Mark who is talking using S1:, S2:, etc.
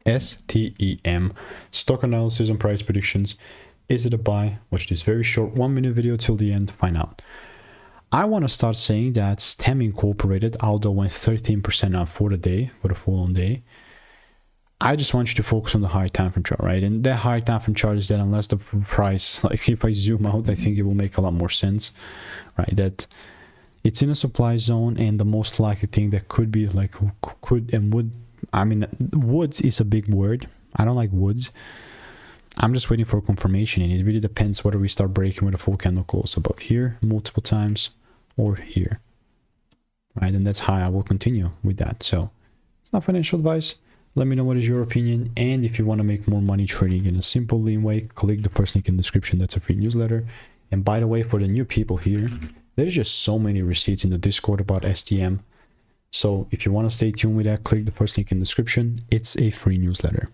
S1: STEM, stock analysis and price predictions. Is it a buy? Watch this very short 1-minute video till the end, find out. I want to start saying that STEM Incorporated, although went 13% up for the day, for the full on day, I just want you to focus on the higher time frame chart, right? And that higher time frame chart is that unless the price, like if I zoom out, I think it will make a lot more sense, right? That it's in a supply zone, and the most likely thing that could be like could and would, I mean, woods is a big word. I don't like woods. I'm just waiting for confirmation, and it really depends whether we start breaking with a full candle close above here multiple times or here, right? And that's how I will continue with that. So it's not financial advice. Let me know what is your opinion, and if you want to make more money trading in a simple, lean way, click the first link in the description. That's a free newsletter. And by the way, for the new people here, there's just so many receipts in the Discord about STM. So if you want to stay tuned with that, click the first link in the description. It's a free newsletter.